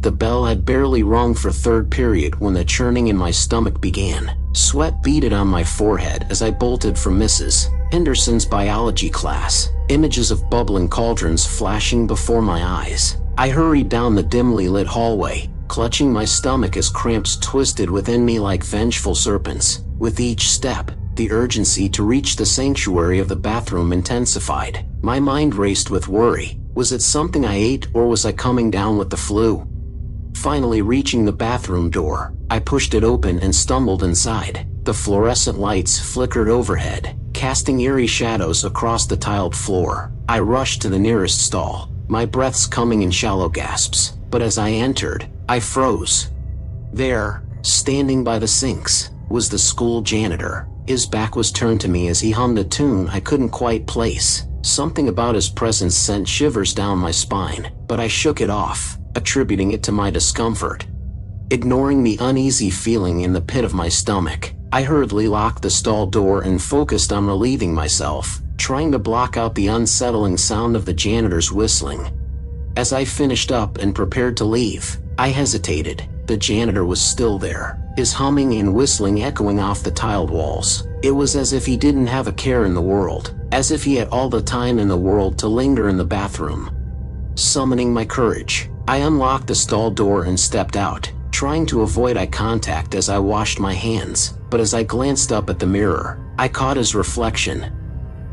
The bell had barely rung for third period when the churning in my stomach began. Sweat beaded on my forehead as I bolted from Mrs. Henderson's biology class, images of bubbling cauldrons flashing before my eyes. I hurried down the dimly lit hallway, clutching my stomach as cramps twisted within me like vengeful serpents. With each step, the urgency to reach the sanctuary of the bathroom intensified. My mind raced with worry. Was it something I ate, or was I coming down with the flu? Finally reaching the bathroom door, I pushed it open and stumbled inside. The fluorescent lights flickered overhead, casting eerie shadows across the tiled floor. I rushed to the nearest stall, my breaths coming in shallow gasps. But as I entered, I froze. There, standing by the sinks, was the school janitor. His back was turned to me as he hummed a tune I couldn't quite place. Something about his presence sent shivers down my spine, but I shook it off, attributing it to my discomfort. Ignoring the uneasy feeling in the pit of my stomach, I hurriedly locked the stall door and focused on relieving myself, trying to block out the unsettling sound of the janitor's whistling. As I finished up and prepared to leave, I hesitated. The janitor was still there, his humming and whistling echoing off the tiled walls. It was as if he didn't have a care in the world, as if he had all the time in the world to linger in the bathroom. Summoning my courage, I unlocked the stall door and stepped out, trying to avoid eye contact as I washed my hands. But as I glanced up at the mirror, I caught his reflection.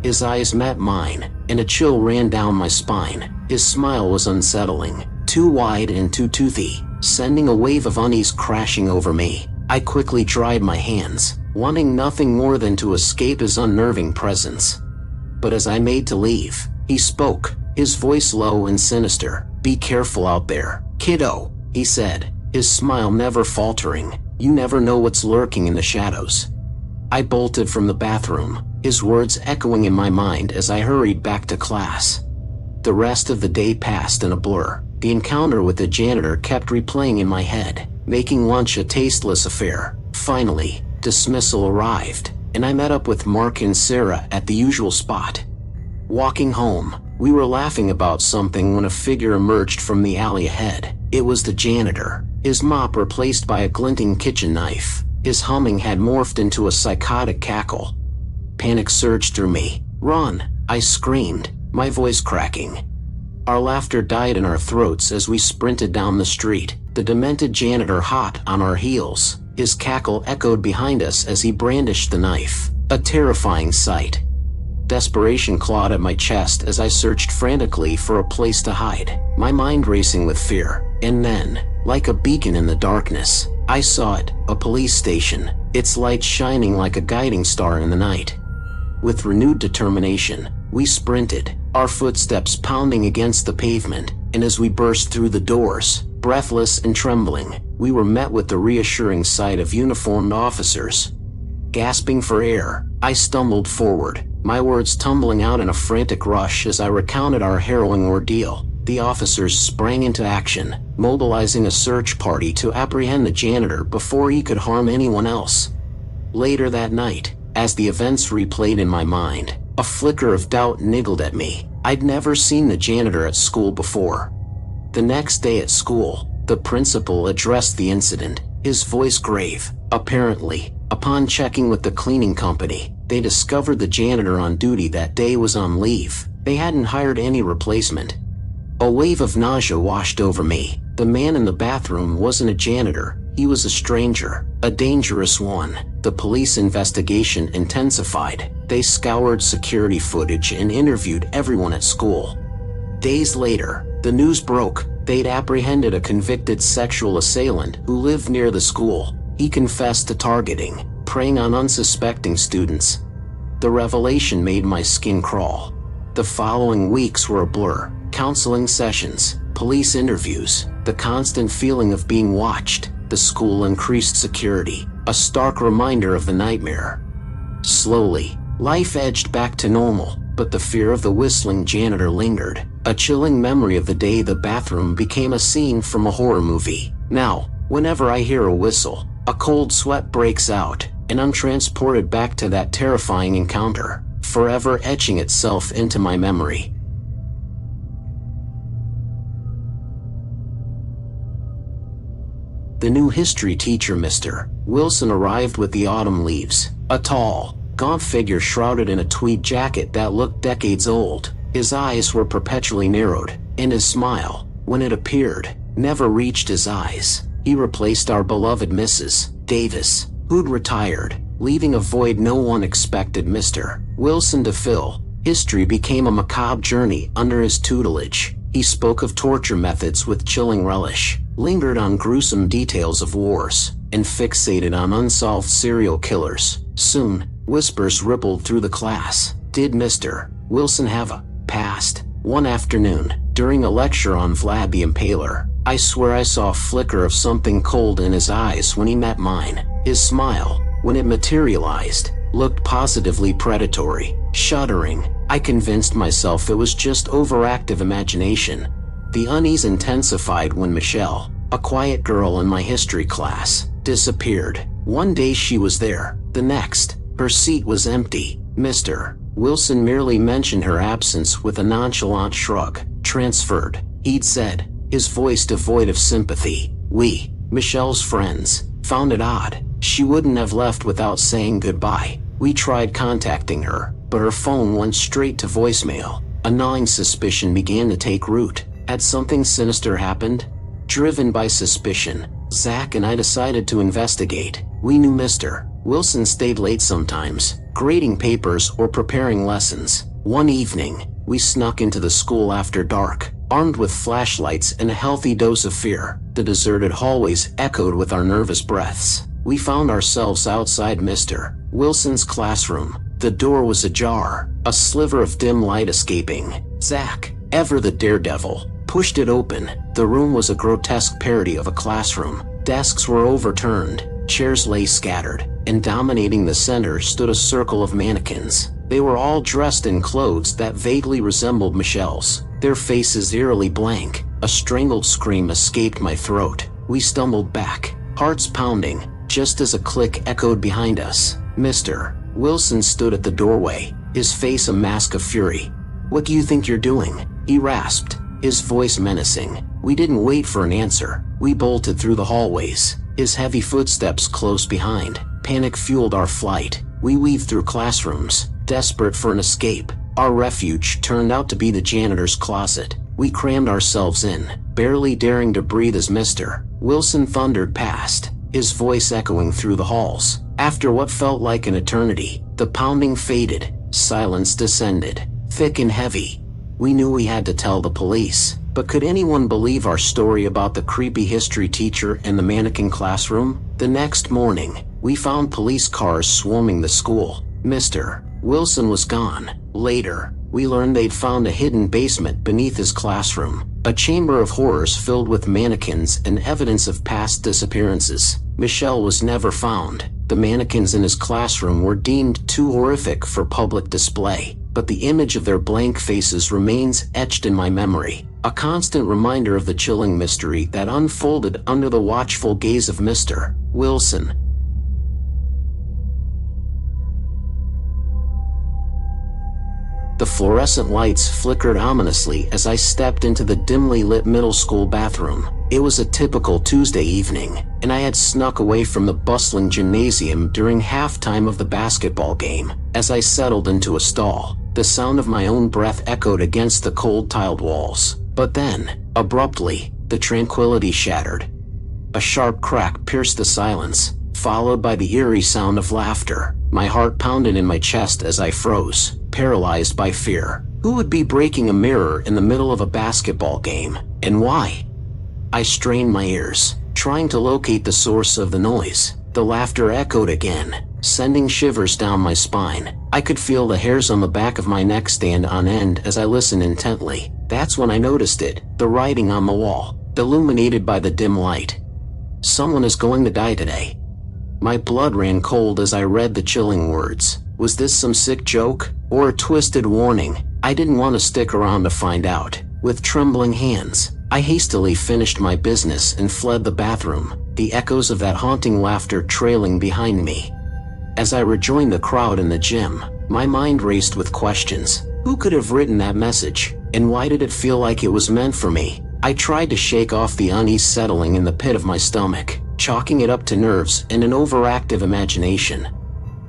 His eyes met mine, and a chill ran down my spine. His smile was unsettling, too wide and too toothy, sending a wave of unease crashing over me. I quickly dried my hands, wanting nothing more than to escape his unnerving presence. But as I made to leave, he spoke, his voice low and sinister. "Be careful out there, kiddo," he said, his smile never faltering. "You never know what's lurking in the shadows." I bolted from the bathroom, his words echoing in my mind as I hurried back to class. The rest of the day passed in a blur. The encounter with the janitor kept replaying in my head, making lunch a tasteless affair. Finally, dismissal arrived, and I met up with Mark and Sarah at the usual spot. Walking home, we were laughing about something when a figure emerged from the alley ahead. It was the janitor, his mop replaced by a glinting kitchen knife. His humming had morphed into a psychotic cackle. Panic surged through me. "Run!" I screamed, my voice cracking. Our laughter died in our throats as we sprinted down the street, the demented janitor hot on our heels. His cackle echoed behind us as he brandished the knife, a terrifying sight. Desperation clawed at my chest as I searched frantically for a place to hide, my mind racing with fear. And then, like a beacon in the darkness, I saw it, a police station, its light shining like a guiding star in the night. With renewed determination, we sprinted, our footsteps pounding against the pavement, and as we burst through the doors, breathless and trembling, we were met with the reassuring sight of uniformed officers. Gasping for air, I stumbled forward, my words tumbling out in a frantic rush as I recounted our harrowing ordeal. The officers sprang into action, mobilizing a search party to apprehend the janitor before he could harm anyone else. Later that night, as the events replayed in my mind, a flicker of doubt niggled at me. I'd never seen the janitor at school before. The next day at school, the principal addressed the incident, his voice grave. Apparently, upon checking with the cleaning company, they discovered the janitor on duty that day was on leave. They hadn't hired any replacement. A wave of nausea washed over me. The man in the bathroom wasn't a janitor, he was a stranger, a dangerous one. The police investigation intensified. They scoured security footage and interviewed everyone at school. Days later, the news broke. They'd apprehended a convicted sexual assailant who lived near the school. He confessed to targeting, preying on unsuspecting students. The revelation made my skin crawl. The following weeks were a blur. Counseling sessions, police interviews, the constant feeling of being watched. The school increased security, a stark reminder of the nightmare. Slowly, life edged back to normal, but the fear of the whistling janitor lingered, a chilling memory of the day the bathroom became a scene from a horror movie. Now, whenever I hear a whistle, a cold sweat breaks out, and I'm transported back to that terrifying encounter, forever etching itself into my memory. The new history teacher, Mr. Wilson, arrived with the autumn leaves. A tall, gaunt figure shrouded in a tweed jacket that looked decades old. His eyes were perpetually narrowed, and his smile, when it appeared, never reached his eyes. He replaced our beloved Mrs. Davis, who'd retired, leaving a void no one expected Mr. Wilson to fill. History became a macabre journey under his tutelage. He spoke of torture methods with chilling relish, lingered on gruesome details of wars, and fixated on unsolved serial killers. Soon, whispers rippled through the class. Did Mr. Wilson have a past? One afternoon, during a lecture on Vlad the Impaler, I swear I saw a flicker of something cold in his eyes when he met mine. His smile, when it materialized, looked positively predatory. Shuddering, I convinced myself it was just overactive imagination. The unease intensified when Michelle, a quiet girl in my history class, disappeared. One day she was there, the next, her seat was empty. Mr. Wilson merely mentioned her absence with a nonchalant shrug. Transferred, he'd said, his voice devoid of sympathy. We, Michelle's friends, found it odd. She wouldn't have left without saying goodbye. We tried contacting her, but her phone went straight to voicemail. A gnawing suspicion began to take root. Had something sinister happened? Driven by suspicion, Zach and I decided to investigate. We knew Mr. Wilson stayed late sometimes, grading papers or preparing lessons. One evening, we snuck into the school after dark, armed with flashlights and a healthy dose of fear. The deserted hallways echoed with our nervous breaths. We found ourselves outside Mr. Wilson's classroom. The door was ajar, a sliver of dim light escaping. Zach, ever the daredevil, pushed it open. The room was a grotesque parody of a classroom. Desks were overturned, chairs lay scattered, and dominating the center stood a circle of mannequins. They were all dressed in clothes that vaguely resembled Michelle's, their faces eerily blank. A strangled scream escaped my throat. We stumbled back, hearts pounding, just as a click echoed behind us. Mr. Wilson stood at the doorway, his face a mask of fury. "What do you think you're doing?" he rasped, his voice menacing. We didn't wait for an answer. We bolted through the hallways, his heavy footsteps close behind. Panic fueled our flight. We weaved through classrooms, desperate for an escape. Our refuge turned out to be the janitor's closet. We crammed ourselves in, barely daring to breathe as Mr. Wilson thundered past, his voice echoing through the halls. After what felt like an eternity, the pounding faded, silence descended, thick and heavy. We knew we had to tell the police, but could anyone believe our story about the creepy history teacher and the mannequin classroom? The next morning, we found police cars swarming the school. Mr. Wilson was gone. Later, we learned they'd found a hidden basement beneath his classroom, a chamber of horrors filled with mannequins and evidence of past disappearances. Michelle was never found. The mannequins in his classroom were deemed too horrific for public display, but the image of their blank faces remains etched in my memory, a constant reminder of the chilling mystery that unfolded under the watchful gaze of Mr. Wilson. The fluorescent lights flickered ominously as I stepped into the dimly lit middle school bathroom. It was a typical Tuesday evening, and I had snuck away from the bustling gymnasium during halftime of the basketball game. As I settled into a stall, the sound of my own breath echoed against the cold tiled walls. But then, abruptly, the tranquility shattered. A sharp crack pierced the silence, followed by the eerie sound of laughter. My heart pounded in my chest as I froze, paralyzed by fear. Who would be breaking a mirror in the middle of a basketball game, and why? I strained my ears, trying to locate the source of the noise. The laughter echoed again, sending shivers down my spine. I could feel the hairs on the back of my neck stand on end as I listened intently. That's when I noticed it, the writing on the wall, illuminated by the dim light. "Someone is going to die today." My blood ran cold as I read the chilling words. Was this some sick joke, or a twisted warning? I didn't want to stick around to find out. With trembling hands, I hastily finished my business and fled the bathroom, the echoes of that haunting laughter trailing behind me. As I rejoined the crowd in the gym, my mind raced with questions. Who could have written that message, and why did it feel like it was meant for me? I tried to shake off the unease settling in the pit of my stomach. chalking it up to nerves and an overactive imagination.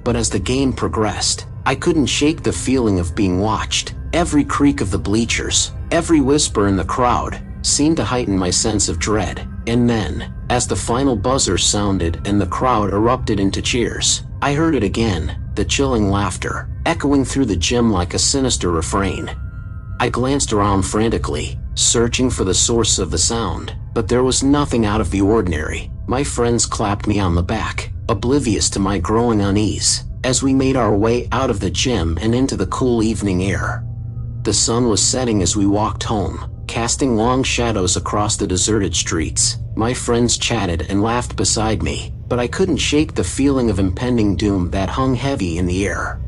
But as the game progressed, I couldn't shake the feeling of being watched. Every creak of the bleachers, every whisper in the crowd, seemed to heighten my sense of dread. And then, as the final buzzer sounded and the crowd erupted into cheers, I heard it again, the chilling laughter, echoing through the gym like a sinister refrain. I glanced around frantically, searching for the source of the sound, but there was nothing out of the ordinary. My friends clapped me on the back, oblivious to my growing unease, as we made our way out of the gym and into the cool evening air. The sun was setting as we walked home, casting long shadows across the deserted streets. My friends chatted and laughed beside me, but I couldn't shake the feeling of impending doom that hung heavy in the air.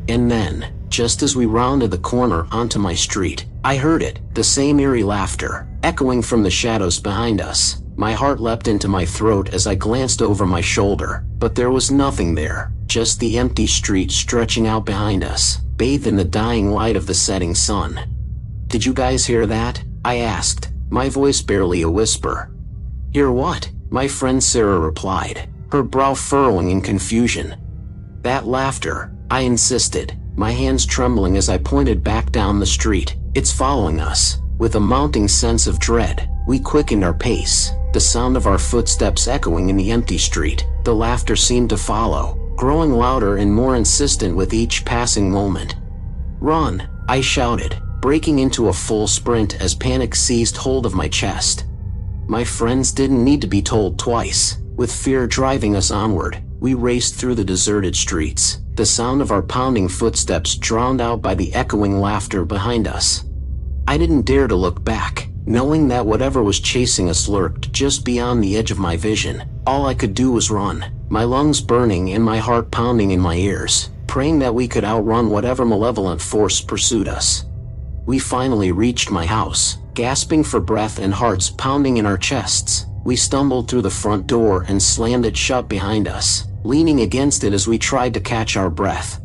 And then, just as we rounded the corner onto my street, I heard it, the same eerie laughter, echoing from the shadows behind us. My heart leapt into my throat as I glanced over my shoulder, but there was nothing there, just the empty street stretching out behind us, bathed in the dying light of the setting sun. "Did you guys hear that?" I asked, my voice barely a whisper. "Hear what?" my friend Sarah replied, her brow furrowing in confusion. "That laughter," I insisted, my hands trembling as I pointed back down the street. "It's following us." With a mounting sense of dread, we quickened our pace, the sound of our footsteps echoing in the empty street. The laughter seemed to follow, growing louder and more insistent with each passing moment. "Run!" I shouted, breaking into a full sprint as panic seized hold of my chest. My friends didn't need to be told twice. With fear driving us onward, we raced through the deserted streets, the sound of our pounding footsteps drowned out by the echoing laughter behind us. I didn't dare to look back, knowing that whatever was chasing us lurked just beyond the edge of my vision. All I could do was run, my lungs burning and my heart pounding in my ears, praying that we could outrun whatever malevolent force pursued us. We finally reached my house, gasping for breath and hearts pounding in our chests. We stumbled through the front door and slammed it shut behind us, leaning against it as we tried to catch our breath.